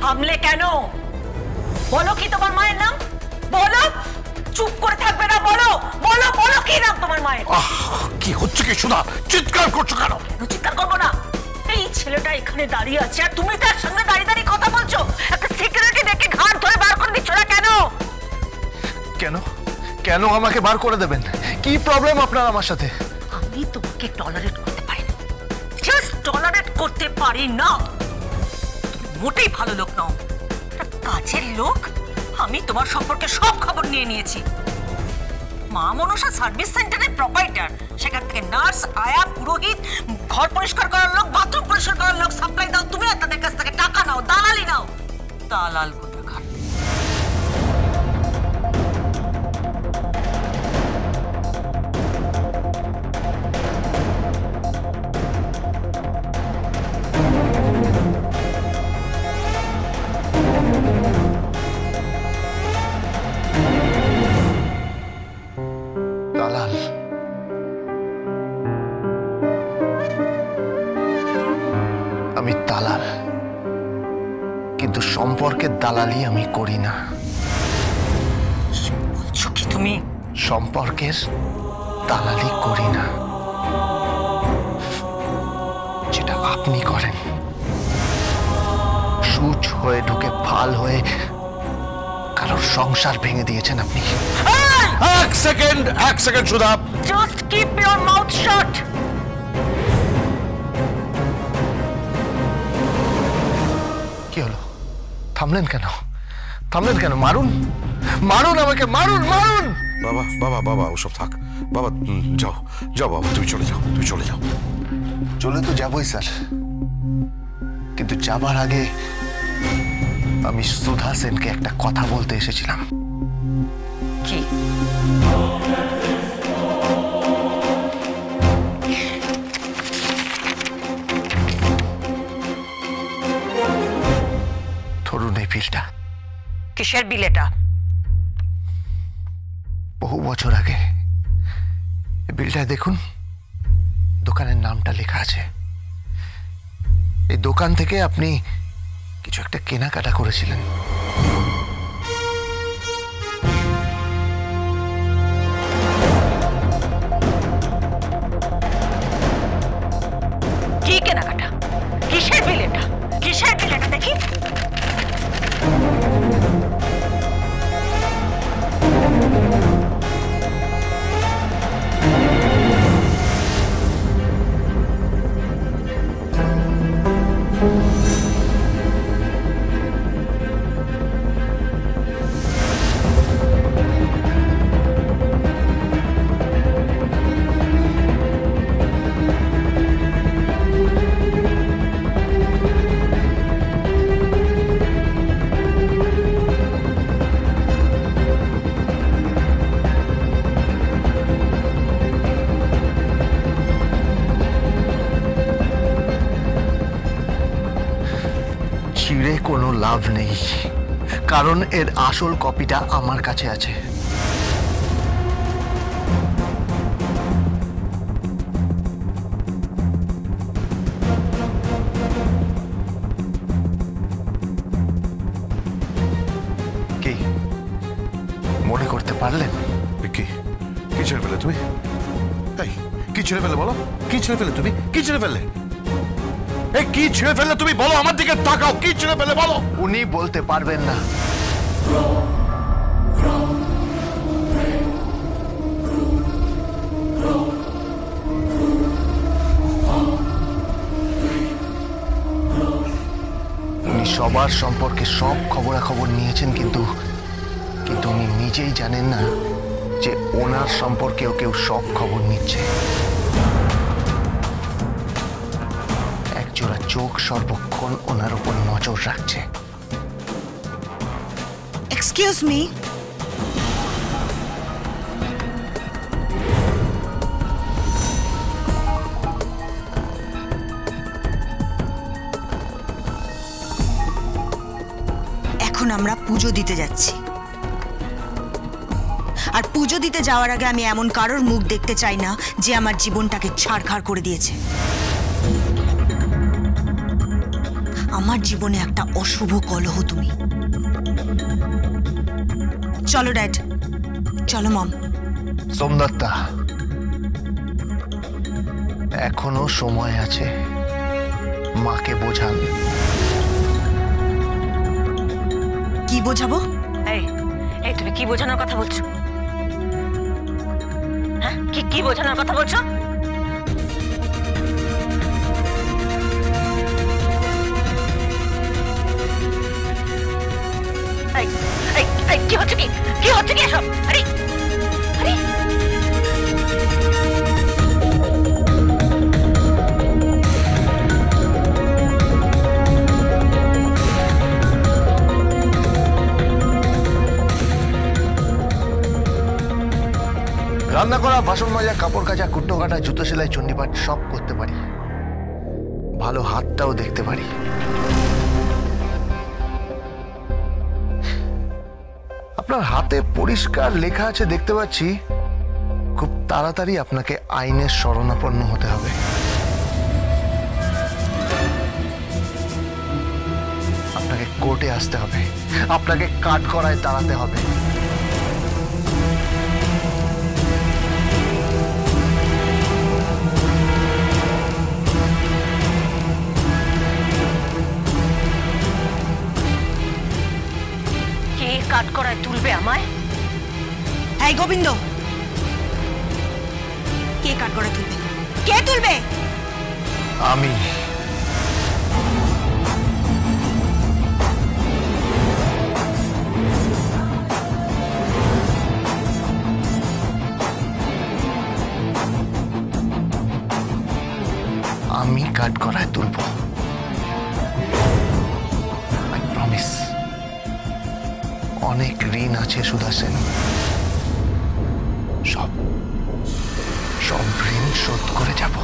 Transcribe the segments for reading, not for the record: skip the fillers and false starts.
থামলে কেন? বলো কি তোমার মায়ের নাম? বলো, চুপ করে থাকবে না, বলো বলো বলো কি নাম তোমার মায়ের? কি হচ্ছে কি সুধা? চিৎকার করছো কেন? চিৎকার করবো না, এই ছেলেটা এখানে দাঁড়িয়ে আছে আর তুমি তার সঙ্গে দাঁড়িয়ে দাঁড়িয়ে কথা বলছো। একটা সিকিউরিটি দেখে ঘাট ধরে বার করে দিচ্ছ না কেন? কেন কেন আমাকে বার করে দেবেন? কি প্রবলেম আপনার আমার সাথে? আমি তোমাকে টলারেট করতে পারি না, জাস্ট টলারেট করতে পারি না। তুমি মোটেই ভালো লোক নও, কাজের লোক। আমি তোমার সম্পর্কে সব খবর নিয়ে নিয়েছি। মা মনসা সার্ভিস সেন্টারের প্রোপাইটার, সেখান থেকে নার্স, আয়া, পুরোহিত, ঘর পরিষ্কার করার লোক, বাথরুম পরিষ্কার করার লোক সাপ্লাই দাও তুমি, আর তাদের কাছ থেকে টাকা নাও, দালালি নাও। দালাল কোথাকার। দালাল? আমি দালাল, কিন্তু সম্পর্কের দালালি আমি করি না। বলছো কি তুমি? সম্পর্কের দালালি করি না, যেটা আপনি করেন। সূচ হয়ে ঢুকে ফাল হয়ে কারোর সংসার ভেঙে দিয়েছেন আপনি। এক second Sudha, just keep your mouth শাট। কি হলো? থামলেন কেন? মারুন আমাকে, মারুন। বাবা বাবা বাবা ওসব থাক বাবা, যাও বাবা, তুমি চলে যাও। চলে তো যাবই স্যার, কিন্তু যাবার আগে আমি সুধা সেনকে একটা কথা বলতে এসেছিলাম। কি? ধরুন এই বিলটা। কিসের বিল এটা? বহু বছর আগে। এই বিলটায় দেখুন, দোকানের নামটা লেখা আছে। এই দোকান থেকে আপনি কিছু একটা কেনাকাটা করেছিলেন। কি কেনাকাটা? কিসের বিল এটা? দেখি। ছিঁড়ে কোনো লাভ নেই, কারণ এর আসল কপিটা আমার কাছে আছে। কি মনে করতে পারলেন? কি ছেড়ে ফেলে তুমি? কি ছেড়ে ফেলে বলো? কি ছেড়ে ফেলে তুমি? কি ছেড়ে ফেলে? কি ছেড়ে ফেললে তুমি বলো? আমার দিকে তাকাও, কি ছেড়ে ফেলে বলো? উনি বলতে পারবেন না। উনি সবার সম্পর্কে সব খবরাখবর নিয়েছেন, কিন্তু উনি নিজেই জানেন না যে ওনার সম্পর্কেও কেউ সব খবর নিচ্ছে। একজোড়া চোখ সর্বক্ষণ ওনার উপর নজর রাখছে। এক্সকিউজ মি, এখন আমরা পুজো দিতে যাচ্ছি, আর পুজো দিতে যাওয়ার আগে আমি এমন কারোর মুখ দেখতে চাই না যে আমার জীবনটাকে ছাড়খাড় করে দিয়েছে। আমার জীবনে একটা অশুভ কলহ তুমি। চলো ড্যাড, চলো মম। সোমদত্তা, এখনো সময় আছে, মাকে বোঝান। কি বোঝাবো? এই এই তুমি কি বোঝানোর কথা বলছো? হ্যাঁ, কি বোঝানোর কথা বলছো? কি হচ্ছে কি হচ্ছে কি এসব? আরে আরে রান্না করা, বাসন মাজা, কাপড় কাচা, কুটনো কাটা, জুতো সেলাই, চণ্ডীপাঠ সব করতে পারি। ভালো হাতটাও দেখতে পারি। আপনার হাতে পরিষ্কার লেখা আছে দেখতে পাচ্ছি। খুব তাড়াতাড়ি আপনাকে আইনের শরণাপন্ন হতে হবে। আপনাকে কোর্টে আসতে হবে, আপনাকে কাঠগড়ায় দাঁড়াতে হবে। কাঠগড়ায় তুলবে আমায়? এই গোবিন্দ, কে কাঠগড়ায় তুলবে? কে তুলবে? আমি। আমি কাঠগড়ায় তুলব। I promise. অনেক ঋণ আছে সুধা সেন, সব ঋণ শোধ করে যাব।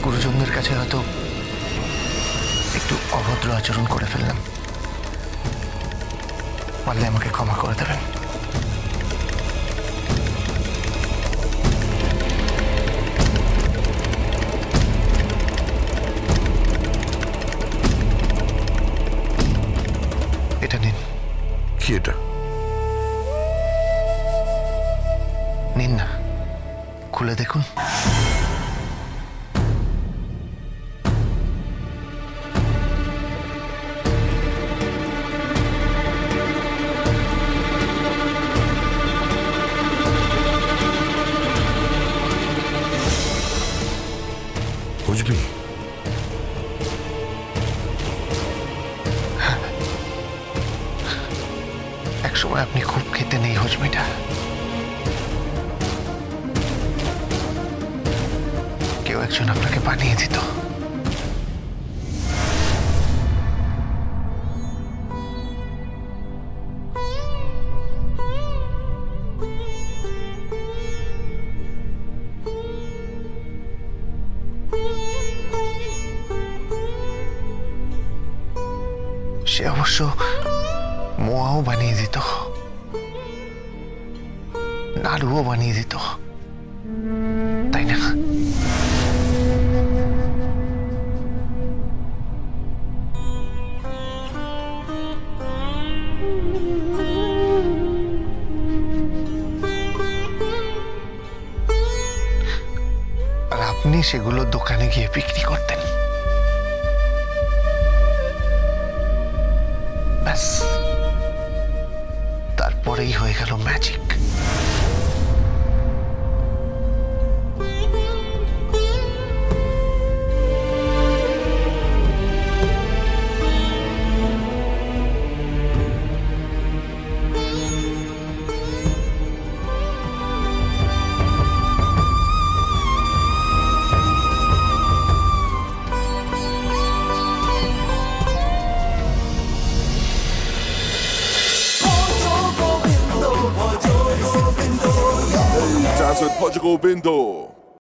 গুরুজনদের কাছে হয়তো একটু অভদ্র আচরণ করে ফেললাম, পারলে আমাকে ক্ষমা করে দেবেন। এটা নিন। কি এটা? নিন না, খুলে দেখুন। বুঝবি? একসময় আপনি খুব খেতেন এই হজমিটা। কেউ একজন আপনাকে বানিয়ে দিত। সে অবশ্য মোয়াও বানিয়ে দিত, নাড়ুও বানিয়ে দিত, তাই না? আর আপনি সেগুলো দোকানে গিয়ে বিক্রি করতেন। ব্যাস, তারপরেই হয়ে গেল ম্যাজিক। With Portugal Bindo.